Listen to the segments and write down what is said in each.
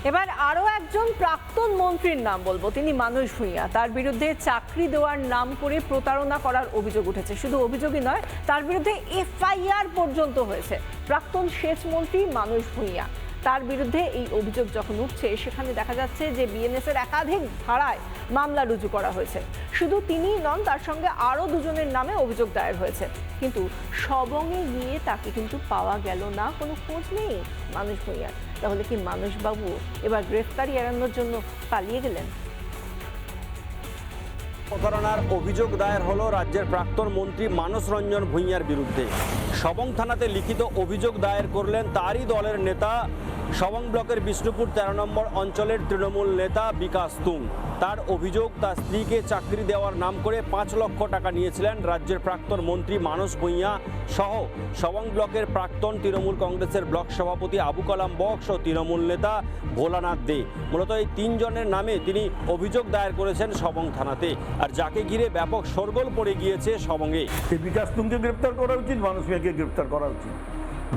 এবার আরো একজন প্রাক্তন মন্ত্রীর নাম বলবো, তিনি মানস ভূঁইয়া। তার বিরুদ্ধে চাকরি দেওয়ার নাম করে প্রতারণা করার অভিযোগ উঠেছে। শুধু অভিযোগই নয়, তার বিরুদ্ধে এফআইআর পর্যন্ত হয়েছে। প্রাক্তন সেচ মন্ত্রী মানস ভূঁইয়া, তার বিরুদ্ধে এই অভিযোগ যখন উঠছে, সেখানে দেখা যাচ্ছে যে বিএনএস এর একাধিক ধারায় মামলা রুজু করা হয়েছে। শুধু তিনিই নন, তার সঙ্গে আরও দুজনের নামে অভিযোগ দায়ের হয়েছে। কিন্তু সবংয়ে গিয়ে তাকে কিন্তু পাওয়া গেল না, কোনো খোঁজ নেই মানস ভূঁইয়ার। তাহলে কি মানসবাবু এবার গ্রেফতারি এড়ানোর জন্য পালিয়ে গেলেন? প্রতারণার অভিযোগ দায়ের হলো রাজ্যের প্রাক্তন মন্ত্রী মানস রঞ্জন ভূঁইয়ার বিরুদ্ধে। সবং থানাতে লিখিত অভিযোগ দায়ের করলেন তারই দলের নেতা, সবং ব্লকের বিষ্ণুপুর 13 নম্বর অঞ্চলের তৃণমূল নেতা বিকাশ তুং। তার অভিযোগ, তার স্ত্রীকে চাকরি দেওয়ার নাম করে 5 লক্ষ টাকা নিয়েছিলেন রাজ্যের প্রাক্তন মন্ত্রী মানস ভূঁইয়া সহ সবং ব্লকের প্রাক্তন তৃণমূল কংগ্রেসের ব্লক সভাপতি আবু কালাম বক্স ও তৃণমূল নেতা ভোলানাথ দে। মূলত এই 3 জনের নামে তিনি অভিযোগ দায়ের করেছেন সবং থানাতে। আর যাকে ঘিরে ব্যাপক শোরগোল পড়ে গিয়েছে সবংয়ে। বিকাশ তুংকে গ্রেপ্তার করা উচিত, মানস ভূঁইয়াকে গ্রেপ্তার করা উচিত।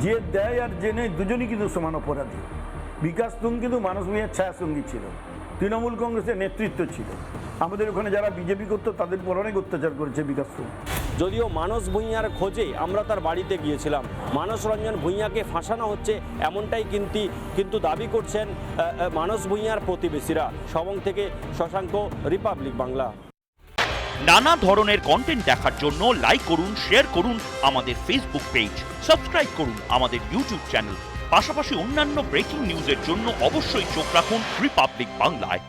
যে দেয় আর যে নেই দুজনই কিন্তু সমান অপরাধী। বিকাশ তুং কিন্তু মানস ভূঁইয়ার ছায়াসঙ্গী ছিল, তৃণমূল কংগ্রেসের নেতৃত্ব ছিল। আমাদের ওখানে যারা বিজেপি করতো তাদের উপর অনেক অত্যাচার করেছে বিকাশ তুং। যদিও মানস ভূঁইয়ার খোঁজে আমরা তার বাড়িতে গিয়েছিলাম। মানস রঞ্জন ভূঁইয়াকে ফাঁসানো হচ্ছে এমনটাই কিন্তু দাবি করছেন মানস ভূঁইয়ার প্রতিবেশীরা। সবং থেকে শশাঙ্ক, রিপাবলিক বাংলা। নানা ধরনের কন্টেন্ট দেখার জন্য লাইক করুন, শেয়ার করুন আমাদের ফেসবুক পেজ, সাবস্ক্রাইব করুন আমাদের ইউটিউব চ্যানেল। পাশাপাশি অন্যান্য ব্রেকিং নিউজের জন্য অবশ্যই চোখ রাখুন রিপাবলিক বাংলায়।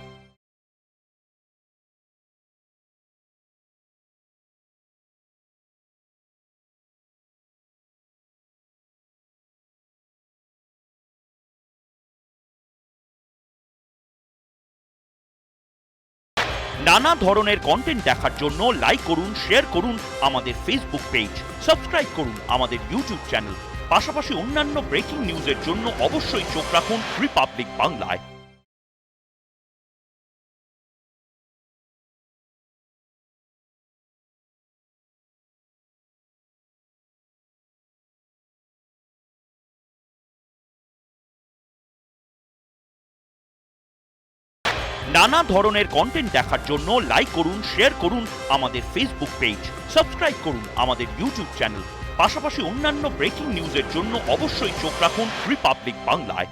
নানা ধরনের কন্টেন্ট দেখার জন্য লাইক করুন, শেয়ার করুন আমাদের ফেসবুক পেজ, সাবস্ক্রাইব করুন আমাদের ইউটিউব চ্যানেল। পাশাপাশি অন্যান্য ব্রেকিং নিউজের জন্য অবশ্যই চোখ রাখুন রিপাবলিক বাংলায়। নানা ধরনের কন্টেন্ট দেখার জন্য লাইক করুন, শেয়ার করুন আমাদের ফেসবুক পেজ, সাবস্ক্রাইব করুন আমাদের ইউটিউব চ্যানেল। পাশাপাশি অন্যান্য ব্রেকিং নিউজের জন্য অবশ্যই চোখ রাখুন রিপাবলিক বাংলায়।